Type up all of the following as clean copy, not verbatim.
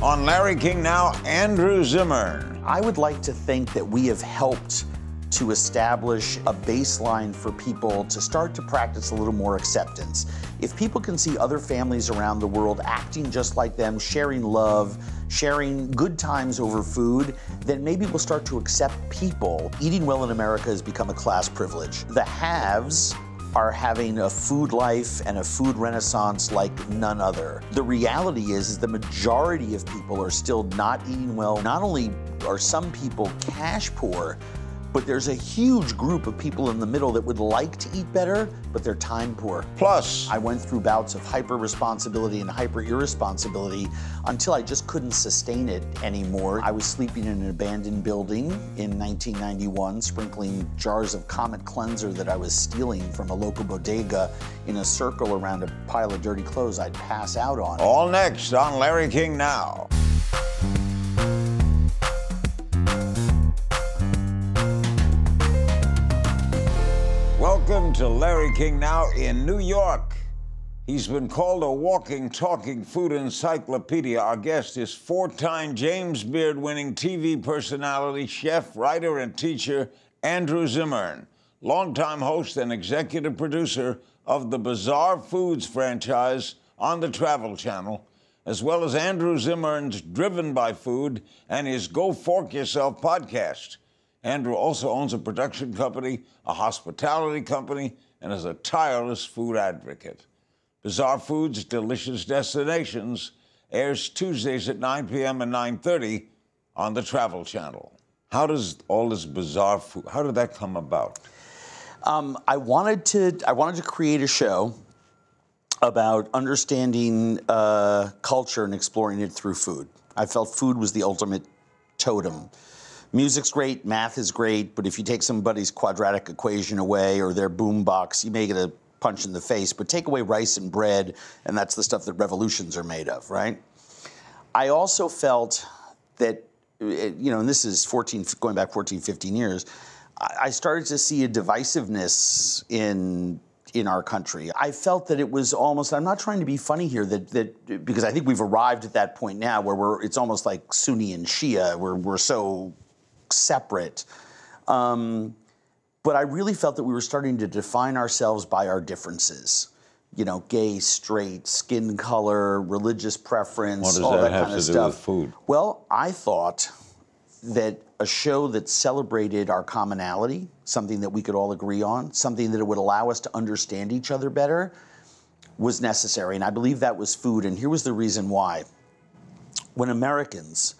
On Larry King Now, Andrew Zimmern. I would like to think that we have helped to establish a baseline for people to start to practice a little more acceptance. If people can see other families around the world acting just like them, sharing love, sharing good times over food, then maybe we'll start to accept people. Eating well in America has become a class privilege. The haves are having a food life and a food renaissance like none other. The reality is the majority of people are still not eating well. Not only are some people cash poor, but there's a huge group of people in the middle that would like to eat better, but they're time poor. Plus, I went through bouts of hyper-responsibility and hyper-irresponsibility until I just couldn't sustain it anymore. I was sleeping in an abandoned building in 1991, sprinkling jars of Comet cleanser that I was stealing from a local bodega in a circle around a pile of dirty clothes I'd pass out on. all next on Larry King Now. Welcome to Larry King Now in New York. He's been called a walking, talking food encyclopedia. Our guest is four-time James Beard-winning TV personality, chef, writer, and teacher, Andrew Zimmern, longtime host and executive producer of the Bizarre Foods franchise on the Travel Channel, as well as Andrew Zimmern's Driven by Food and his Go Fork Yourself podcast. Andrew also owns a production company, a hospitality company, and is a tireless food advocate. Bizarre Foods, Delicious Destinations airs Tuesdays at 9 p.m. and 9:30 on the Travel Channel. How does all this bizarre food, how did that come about? I wanted to create a show about understanding culture and exploring it through food. I felt food was the ultimate totem. Music's great, math is great, but if you take somebody's quadratic equation away or their boombox, you may get a punch in the face, but take away rice and bread, and that's the stuff that revolutions are made of, right? I also felt that, and this is going back 14, 15 years, I started to see a divisiveness in our country. I felt that it was almost, I'm not trying to be funny here, that because I think we've arrived at that point now where it's almost like Sunni and Shia, we're so separate. But I really felt that we were starting to define ourselves by our differences. Gay, straight, skin color, religious preference, all that kind of stuff. What does that have to do with food? Well, I thought that a show that celebrated our commonality, something that we could all agree on, something that would allow us to understand each other better, was necessary. And I believe that was food. And here was the reason why. When Americans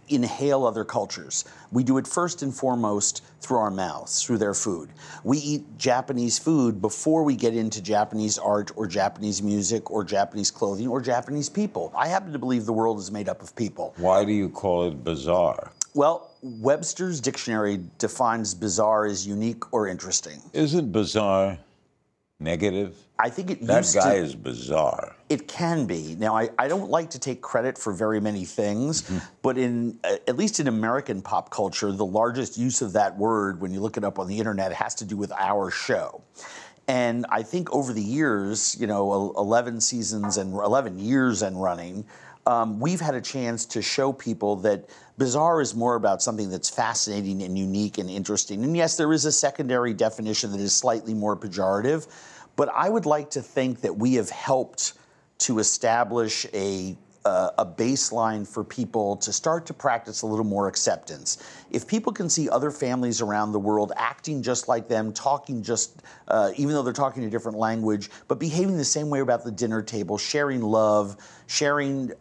inhale other cultures, we do it first and foremost through our mouths, through their food. We eat Japanese food before we get into Japanese art or Japanese music or Japanese clothing or Japanese people. I happen to believe the world is made up of people. Why do you call it bizarre? Well, Webster's dictionary defines bizarre as unique or interesting. Isn't bizarre negative? I think it that guy is bizarre. It can be. Now, I don't like to take credit for very many things, but at least in American pop culture, the largest use of that word, when you look it up on the internet, has to do with our show. And I think over the years, 11 seasons and 11 years and running, we've had a chance to show people that bizarre is more about something that's fascinating and unique and interesting. And yes, there is a secondary definition that is slightly more pejorative, but I would like to think that we have helped to establish a baseline for people to start to practice a little more acceptance. If people can see other families around the world acting just like them, talking just, even though they're talking a different language, but behaving the same way about the dinner table, sharing love, sharing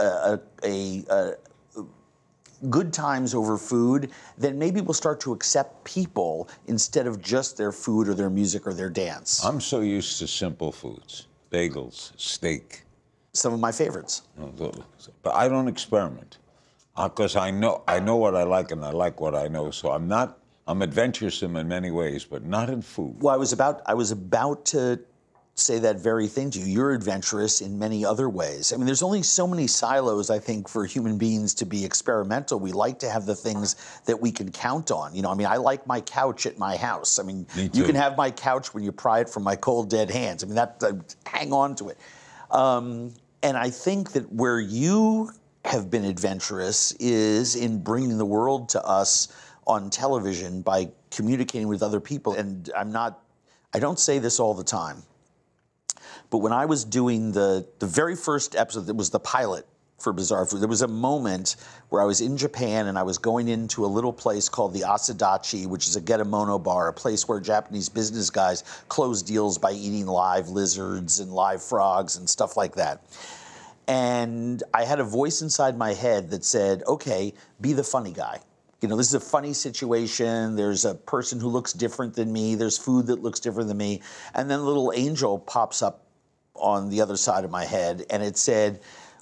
good times over food, then maybe we'll start to accept people instead of just their food or their music or their dance. I'm so used to simple foods, bagels, steak. Some of my favorites. But I don't experiment because I know what I like and I like what I know. So I'm adventuresome in many ways, but not in food. Well, I was about to say that very thing to you. You're adventurous in many other ways. I mean, there's only so many silos, I think, for human beings to be experimental. We like to have the things that we can count on. I like my couch at my house. You can have my couch when you pry it from my cold, dead hands. Hang on to it. And I think that where you have been adventurous is in bringing the world to us on television by communicating with other people. And I don't say this all the time, but when I was doing the very first episode, that was the pilot for Bizarre Food, there was a moment where I was in Japan and I was going into a little place called the Asadachi, which is a getemono bar, a place where Japanese business guys close deals by eating live lizards and live frogs and stuff like that. And I had a voice inside my head that said, okay, be the funny guy. You know, this is a funny situation. There's a person who looks different than me. There's food that looks different than me. And then a little angel pops up on the other side of my head and it said,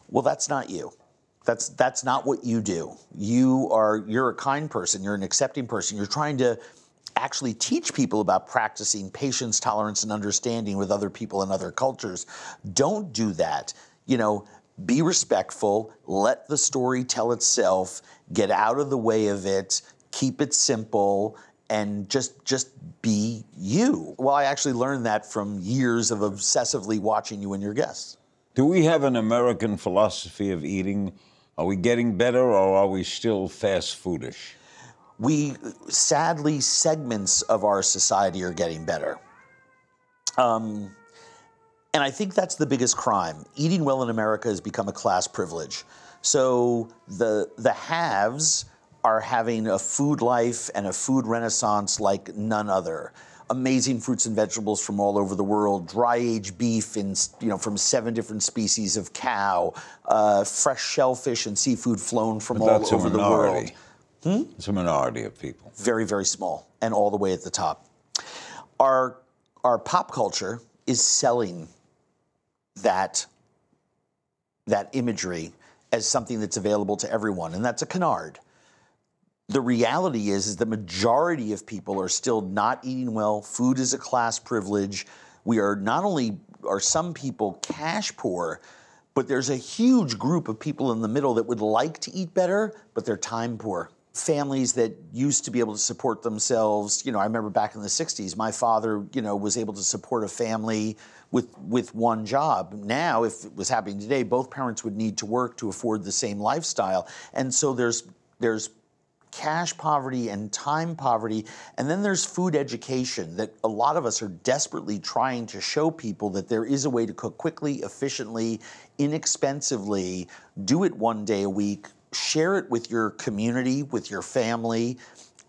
well, that's not you. That's not what you do. You're a kind person. You're an accepting person. You're trying to actually teach people about practicing patience, tolerance, and understanding with other people and other cultures. Don't do that. You know, be respectful. Let the story tell itself. Get out of the way of it. Keep it simple. And just be you. Well, I actually learned that from years of obsessively watching you and your guests. Do we have an American philosophy of eating? Are we getting better or are we still fast foodish? Sadly, segments of our society are getting better. And I think that's the biggest crime. Eating well in America has become a class privilege. So the haves are having a food life and a food renaissance like none other. Amazing fruits and vegetables from all over the world, dry-aged beef from 7 different species of cow, fresh shellfish and seafood flown from all over the world. It's a minority of people. Very, very small, and all the way at the top. Our pop culture is selling that imagery as something that's available to everyone, and that's a canard. The reality is the majority of people are still not eating well. Food is a class privilege. We are not only are some people cash poor, but there's a huge group of people in the middle that would like to eat better, but they're time poor. Families that used to be able to support themselves. You know, I remember back in the 60s, my father, was able to support a family with one job. Now, if it was happening today, both parents would need to work to afford the same lifestyle. And so there's cash poverty and time poverty, and then there's food education that a lot of us are desperately trying to show people that there is a way to cook quickly, efficiently, inexpensively, do it one day a week, share it with your community, with your family,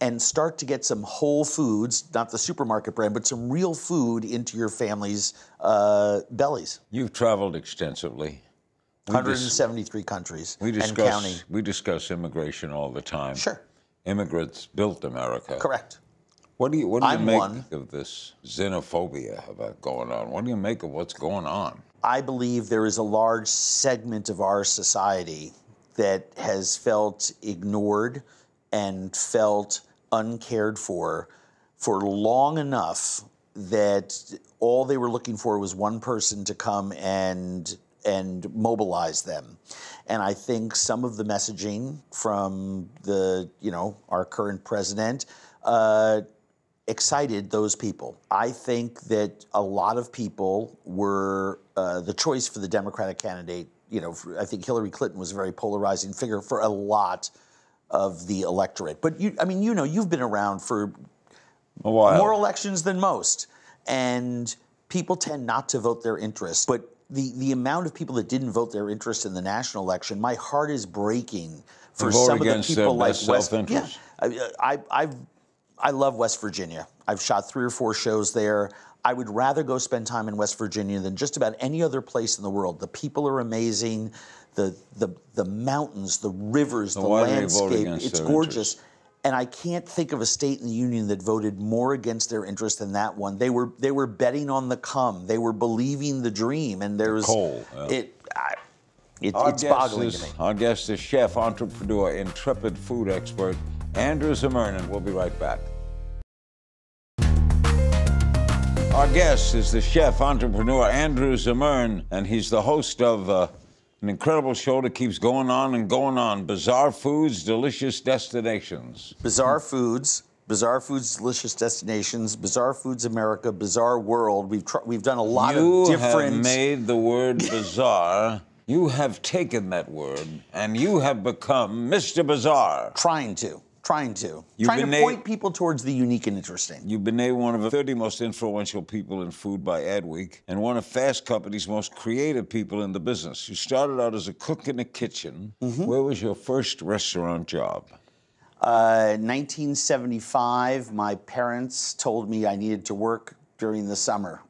and start to get some whole foods, not the supermarket brand, but some real food into your family's bellies. You've traveled extensively. 173 countries and counting. We discuss immigration all the time. Sure. Immigrants built America. Correct. What do you make of this xenophobia going on? What do you make of what's going on? I believe there is a large segment of our society that has felt ignored and felt uncared for long enough that all they were looking for was one person to come and mobilize them. And I think some of the messaging from our current president excited those people. I think that a lot of people were the choice for the Democratic candidate. I think Hillary Clinton was a very polarizing figure for a lot of the electorate. But you've been around for a while. More elections than most. And people tend not to vote their interest. But the amount of people that didn't vote their interest in the national election, my heart is breaking for some of the people like West. Yeah, I love West Virginia. I've shot 3 or 4 shows there. I would rather go spend time in West Virginia than just about any other place in the world. The people are amazing. The mountains, the rivers, the landscape, it's gorgeous. And I can't think of a state in the union that voted more against their interest than that one. They were betting on the come. They were believing the dream. And there's coal. Yeah. It's boggling to me. Our guest is chef, entrepreneur, intrepid food expert, Andrew Zimmern, and we'll be right back. Our guest is the chef, entrepreneur, Andrew Zimmern, and he's the host of an incredible show that keeps going on and going on. Bizarre Foods, Delicious Destinations. Bizarre Foods, Delicious Destinations, Bizarre Foods America, Bizarre World. We've done a lot of different... You have made the word bizarre You have taken that word and you have become Mr. Bizarre. Trying to point people towards the unique and interesting. You've been named one of the 30 most influential people in food by Adweek and one of Fast Company's most creative people in the business. You started out as a cook in a kitchen. Where was your first restaurant job? 1975, my parents told me I needed to work during the summer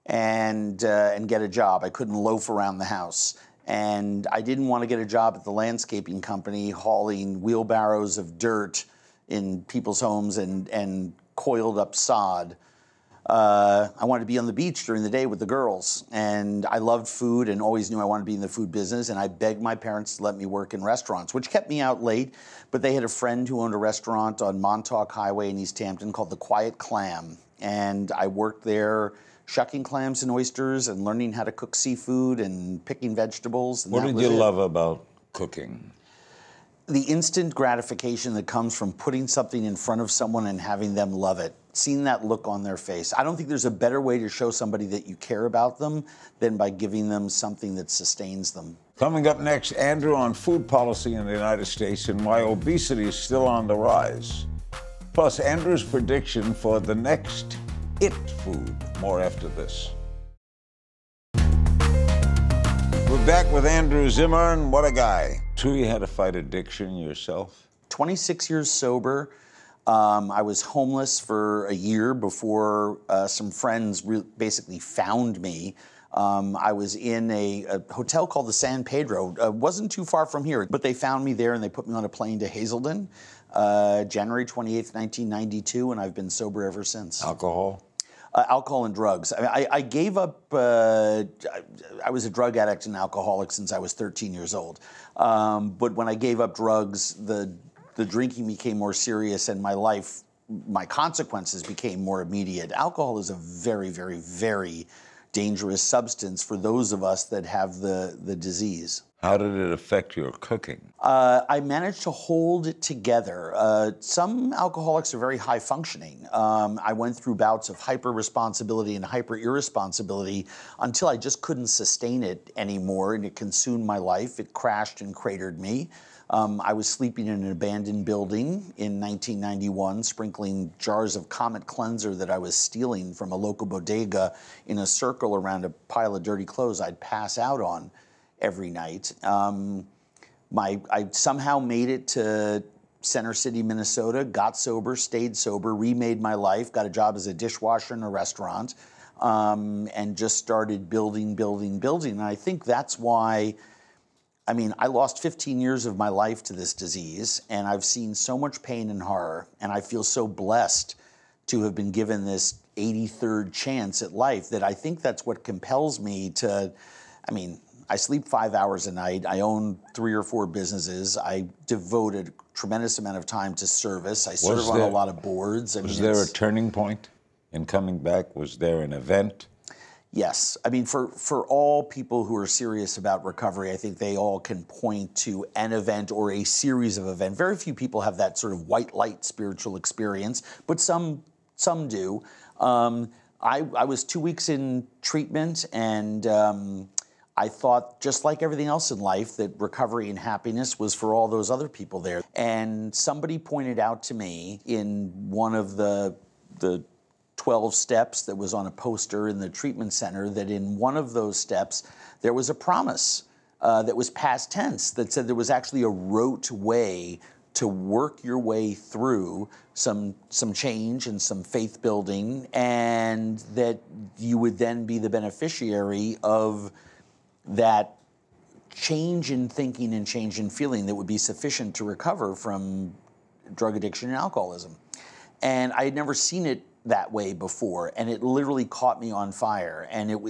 and get a job. I couldn't loaf around the house. And I didn't want to get a job at the landscaping company hauling wheelbarrows of dirt in people's homes and coiled up sod. I wanted to be on the beach during the day with the girls. And I loved food and always knew I wanted to be in the food business. And I begged my parents to let me work in restaurants, which kept me out late. But they had a friend who owned a restaurant on Montauk Highway in East Hampton called The Quiet Clam. And I worked there shucking clams and oysters and learning how to cook seafood and picking vegetables. And what did you love about cooking? The instant gratification that comes from putting something in front of someone and having them love it. Seeing that look on their face. I don't think there's a better way to show somebody that you care about them than by giving them something that sustains them. Coming up next, Andrew on food policy in the United States and why obesity is still on the rise. Plus, Andrew's prediction for the next it food. More after this. We're back with Andrew Zimmern. What a guy. True, you had to fight addiction yourself? 26 years sober. I was homeless for a year before some friends basically found me. I was in a hotel called the San Pedro. Wasn't too far from here, but they found me there and they put me on a plane to Hazelden, January 28th, 1992, and I've been sober ever since. Alcohol? Alcohol and drugs. I mean, I gave up, I was a drug addict and alcoholic since I was 13 years old. But when I gave up drugs, the drinking became more serious and my consequences became more immediate. Alcohol is a very, very, very dangerous substance for those of us that have the disease. How did it affect your cooking? I managed to hold it together. Some alcoholics are very high functioning. I went through bouts of hyper-responsibility and hyper-irresponsibility until I just couldn't sustain it anymore, and it consumed my life. It crashed and cratered me. I was sleeping in an abandoned building in 1991, sprinkling jars of Comet Cleanser that I was stealing from a local bodega in a circle around a pile of dirty clothes I'd pass out on every night. I somehow made it to Center City, Minnesota, got sober, stayed sober, remade my life, got a job as a dishwasher in a restaurant, and just started building. And I think that's why, I mean, I lost 15 years of my life to this disease, and I've seen so much pain and horror, and I feel so blessed to have been given this 83rd chance at life that I think that's what compels me to, I mean, I sleep 5 hours a night. I own 3 or 4 businesses. I devote a tremendous amount of time to service. I serve on a lot of boards. Was there a turning point in coming back? Was there an event? Yes. I mean, for all people who are serious about recovery, I think they all can point to an event or a series of events. Very few people have that sort of white light spiritual experience, but some do. I was 2 weeks in treatment, and I thought, just like everything else in life, that recovery and happiness was for all those other people there. And somebody pointed out to me in one of the 12 steps that was on a poster in the treatment center that in one of those steps there was a promise that was past tense that said there was actually a rote way to work your way through some change and some faith building, and that you would then be the beneficiary of that change in thinking and change in feeling that would be sufficient to recover from drug addiction and alcoholism. And I had never seen it that way before, and it literally caught me on fire. And it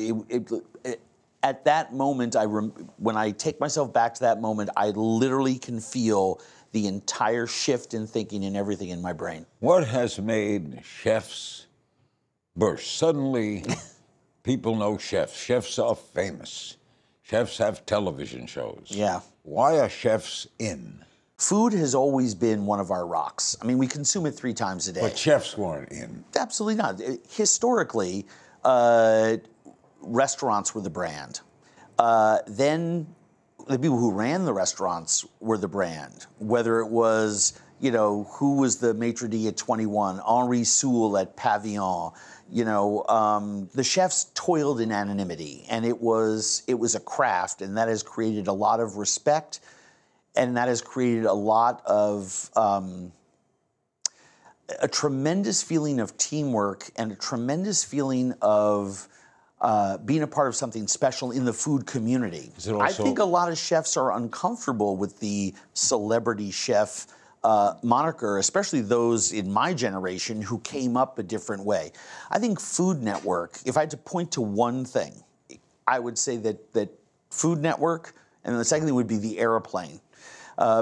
at that moment, when I take myself back to that moment, I literally can feel the entire shift in thinking and everything in my brain. What has made chefs burst? Suddenly, people know chefs. Chefs are famous. Chefs have television shows. Yeah. Why are chefs in? Food has always been one of our rocks. I mean, we consume it 3 times a day. But chefs weren't in. Absolutely not. Historically, restaurants were the brand. Then the people who ran the restaurants were the brand, whether it was, who was the maitre d' at 21, Henri Soul at Pavillon. The chefs toiled in anonymity, and it was a craft, and that has created a lot of respect, and that has created a lot of a tremendous feeling of teamwork and a tremendous feeling of being a part of something special in the food community. I think a lot of chefs are uncomfortable with the celebrity chef moniker, especially those in my generation who came up a different way. I think Food Network, if I had to point to one thing, I would say that Food Network, and then the second thing would be the airplane,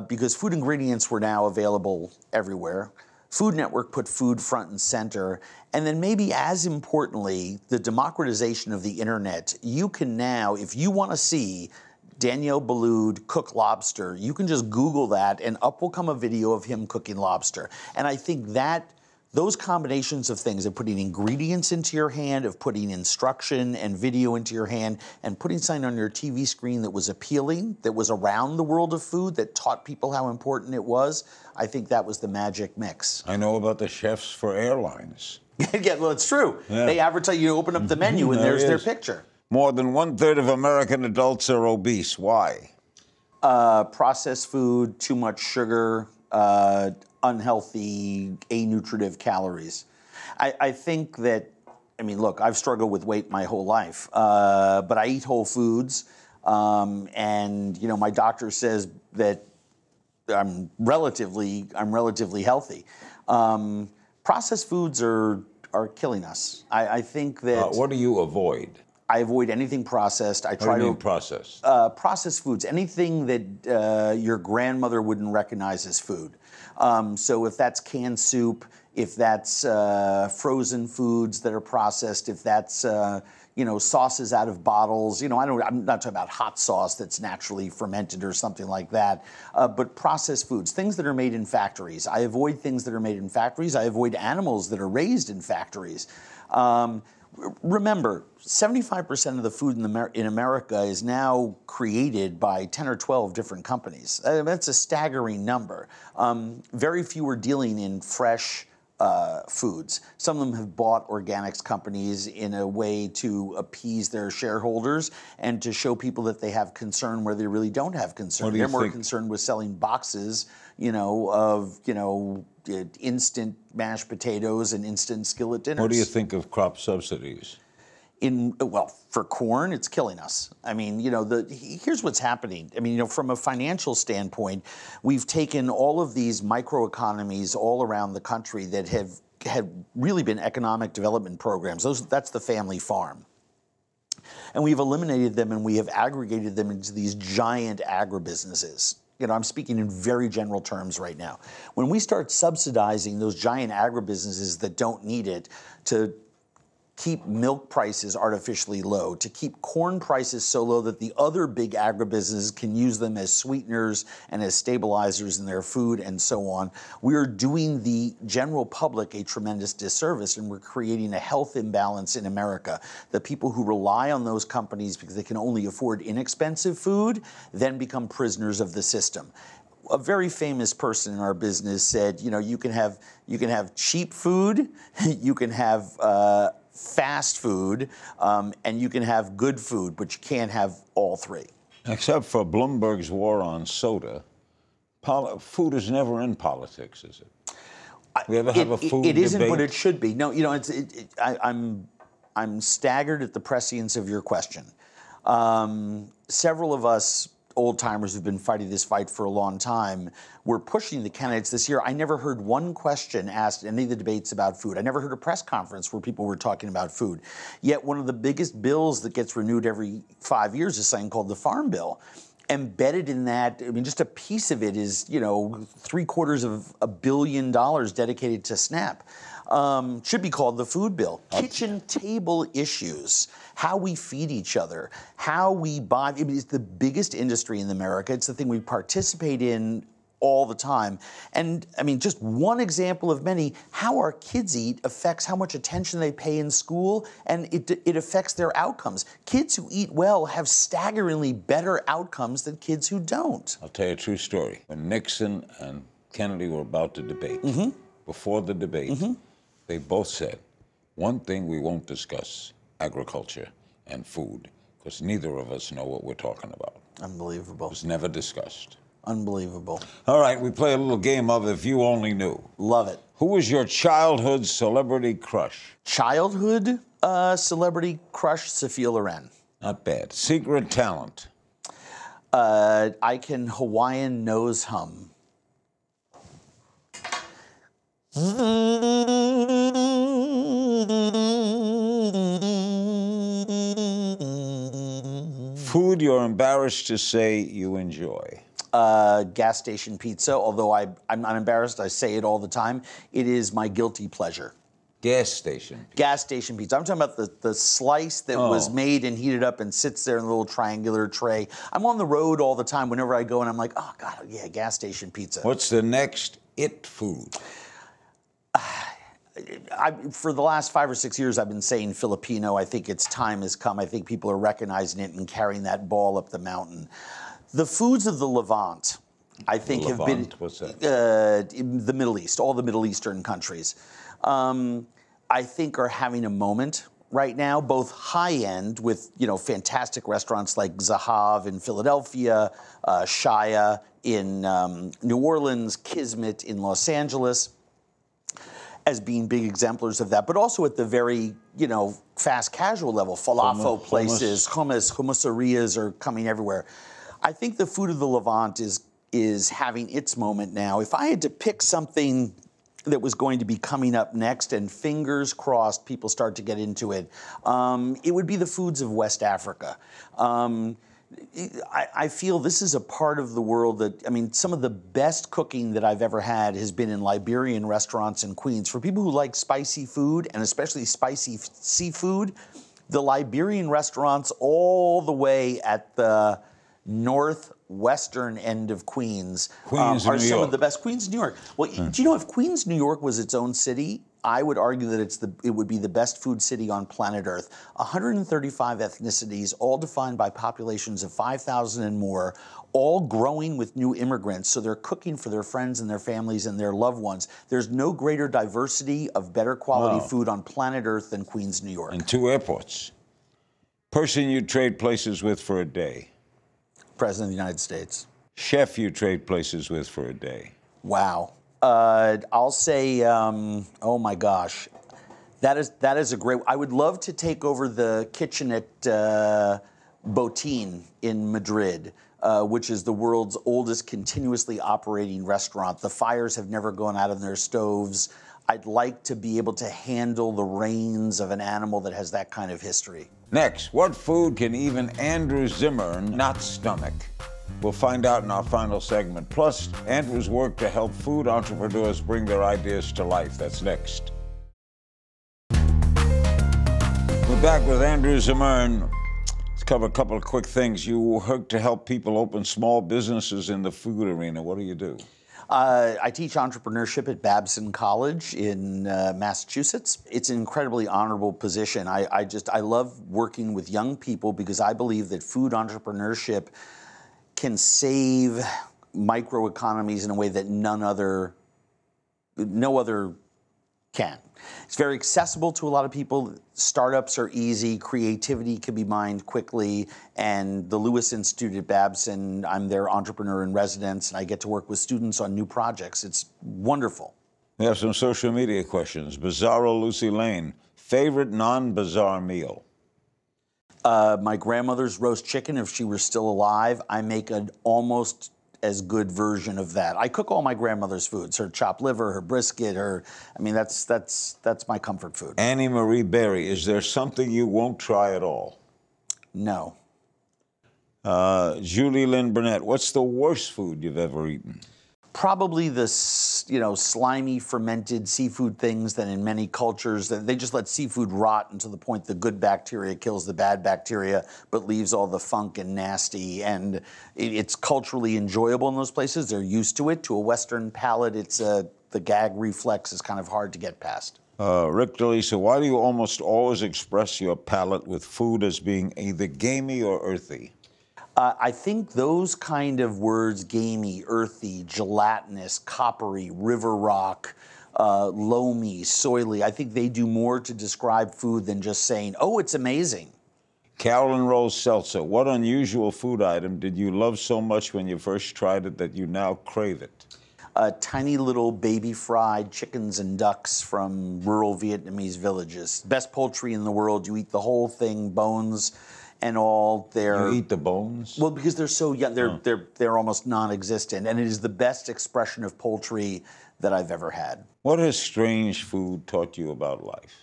because food ingredients were now available everywhere. Food Network put food front and center, and then maybe as importantly, the democratization of the internet. You can now, if you want to see Daniel Boulud cook lobster, you can just Google that, and up will come a video of him cooking lobster. And I think that those combinations of things, of putting ingredients into your hand, of putting instruction and video into your hand, and putting something on your TV screen that was appealing, that was around the world of food, that taught people how important it was, I think that was the magic mix. I know about the chefs for airlines. Yeah, well, it's true. Yeah. They advertise, you open up the menu and there's their picture. More than 1/3 of American adults are obese. Why? Processed food, too much sugar, unhealthy, anutritive calories. I think that, look, I've struggled with weight my whole life, but I eat whole foods, and my doctor says that I'm relatively healthy. Processed foods are killing us. I think that. What do you avoid? I avoid anything processed. I try to processed. Processed foods, anything that your grandmother wouldn't recognize as food. So if that's canned soup, if that's frozen foods that are processed, if that's sauces out of bottles. I'm not talking about hot sauce that's naturally fermented or something like that. But processed foods, things that are made in factories. I avoid things that are made in factories. I avoid animals that are raised in factories. Remember, 75% of the food in America is now created by 10 or 12 different companies. That's a staggering number. Very few are dealing in fresh foods. Some of them have bought organics companies in a way to appease their shareholders and to show people that they have concern where they really don't have concern. They're more concerned with selling boxes, of instant mashed potatoes and instant skillet dinners. What do you think of crop subsidies? For corn, it's killing us. Here's what's happening. From a financial standpoint, we've taken all of these microeconomies all around the country that have really been economic development programs. That's the family farm. And we've eliminated them and we have aggregated them into these giant agribusinesses. I'm speaking in very general terms right now. When we start subsidizing those giant agribusinesses that don't need it to keep milk prices artificially low, to keep corn prices so low that the other big agribusinesses can use them as sweeteners and as stabilizers in their food and so on, we're doing the general public a tremendous disservice, and we're creating a health imbalance in America. The people who rely on those companies because they can only afford inexpensive food then become prisoners of the system. A very famous person in our business said, you can have cheap food, you can have fast food, and you can have good food, but you can't have all three. Except for Bloomberg's war on soda, food is never in politics, is it? We ever have a food debate? It isn't, but it should be. No, I'm staggered at the prescience of your question. Several of us old-timers who've been fighting this fight for a long time, were pushing the candidates this year. I never heard one question asked in any of the debates about food. I never heard a press conference where people were talking about food. Yet one of the biggest bills that gets renewed every 5 years is something called the Farm Bill. Embedded in that, just a piece of it is, $750 million dedicated to SNAP. Should be called the food bill. Kitchen table issues, how we feed each other, how we buy. It's the biggest industry in America. It's the thing we participate in all the time. And I mean, just one example of many, how our kids eat affects how much attention they pay in school, and it affects their outcomes. Kids who eat well have staggeringly better outcomes than kids who don't. I'll tell you a true story. When Nixon and Kennedy were about to debate, before the debate, they both said, one thing we won't discuss, agriculture and food, because neither of us know what we're talking about. Unbelievable. It was never discussed. Unbelievable. All right, we play a little game of If You Only Knew. Love it. Who was your childhood celebrity crush? Childhood celebrity crush, Sophia Loren. Not bad. Secret talent? I can Hawaiian nose hum. Food you're embarrassed to say you enjoy? Gas station pizza, although I'm not embarrassed, I say it all the time. It is my guilty pleasure. Gas station pizza. Gas station pizza. I'm talking about the slice that was made and heated up and sits there in a little triangular tray. I'm on the road all the time whenever I go, and I'm like, oh, God, yeah, gas station pizza. What's the next it food? For the last 5 or 6 years, I've been saying Filipino. I think its time has come. I think people are recognizing it and carrying that ball up the mountain. The foods of the Levant, I think, have been... What's that? The Middle East, all the Middle Eastern countries, I think are having a moment right now, both high-end with, fantastic restaurants like Zahav in Philadelphia, Shaya in New Orleans, Kismet in Los Angeles, as being big exemplars of that, but also at the very, fast casual level, falafel places, hummuserias are coming everywhere. I think the food of the Levant is having its moment now. If I had to pick something that was going to be coming up next, and fingers crossed people start to get into it, it would be the foods of West Africa. I feel this is a part of the world that, some of the best cooking that I've ever had has been in Liberian restaurants in Queens. For people who like spicy food, and especially spicy seafood, the Liberian restaurants all the way at the northwestern end of Queens are some of the best. Queens, New York. Well, do you know if Queens, New York was its own city, I would argue that it would be the best food city on planet Earth. 135 ethnicities, all defined by populations of 5,000 and more, all growing with new immigrants. So they're cooking for their friends and their families and their loved ones. There's no greater diversity of better quality food on planet Earth than Queens, New York. And 2 airports. Person you'd trade places with for a day? President of the United States. Chef you trade places with for a day? Wow. I'll say, oh my gosh, that is a great. I would love to take over the kitchen at Botín in Madrid, which is the world's oldest continuously operating restaurant. The fires have never gone out of their stoves. I'd like to be able to handle the reins of an animal that has that kind of history. Next, what food can even Andrew Zimmern not stomach? We'll find out in our final segment. Plus, Andrew's work to help food entrepreneurs bring their ideas to life. That's next. We're back with Andrew Zimmern. Let's cover a couple of quick things. You work to help people open small businesses in the food arena. What do you do? I teach entrepreneurship at Babson College in Massachusetts. It's an incredibly honorable position. I love working with young people because I believe that food entrepreneurship can save microeconomies in a way that no other can. It's very accessible to a lot of people. Startups are easy. Creativity can be mined quickly. And the Lewis Institute at Babson, I'm their entrepreneur in residence, and I get to work with students on new projects. It's wonderful. We have some social media questions. Bizarro Lucy Lane, favorite non-bizarre meal? My grandmother's roast chicken, if she were still alive. I make an almost as good version of that. I cook all my grandmother's foods, her chopped liver, her brisket, that's my comfort food. Annie Marie Berry, is there something you won't try at all? No. Julie Lynn Burnett, what's the worst food you've ever eaten? Probably the slimy fermented seafood things that in many cultures that they just let seafood rot until the point the good bacteria kills the bad bacteria, but leaves all the funk and nasty. And it's culturally enjoyable in those places. They're used to it. To a Western palate, the gag reflex is kind of hard to get past. Rick DeLisa, why do you almost always express your palate with food as being either gamey or earthy? I think those kind of words, gamey, earthy, gelatinous, coppery, river rock, loamy, soily, I think they do more to describe food than just saying, oh, it's amazing. Carolyn Rose Seltzer, what unusual food item did you love so much when you first tried it that you now crave it? Tiny little baby fried chickens and ducks from rural Vietnamese villages. Best poultry in the world. You eat the whole thing, bones and all. You eat the bones? Well, because they're so young, they're almost non-existent, and it is the best expression of poultry that I've ever had. What has strange food taught you about life?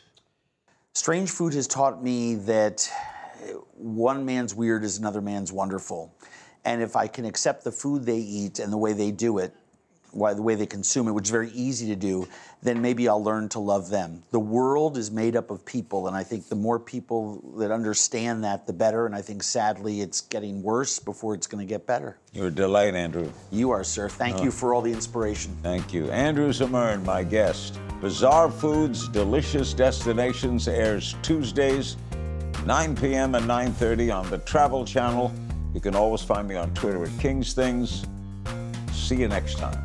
Strange food has taught me that one man's weird is another man's wonderful, and if I can accept the food they eat and the way they do it, the way they consume it, which is very easy to do, then maybe I'll learn to love them. The world is made up of people, and I think the more people that understand that, the better, and I think sadly it's getting worse before it's going to get better. You're a delight, Andrew. You are, sir. Thank you for all the inspiration. Thank you. Andrew Zimmern, my guest. Bizarre Foods, Delicious Destinations airs Tuesdays, 9 p.m. and 9:30 on the Travel Channel. You can always find me on Twitter at King's Things. See you next time.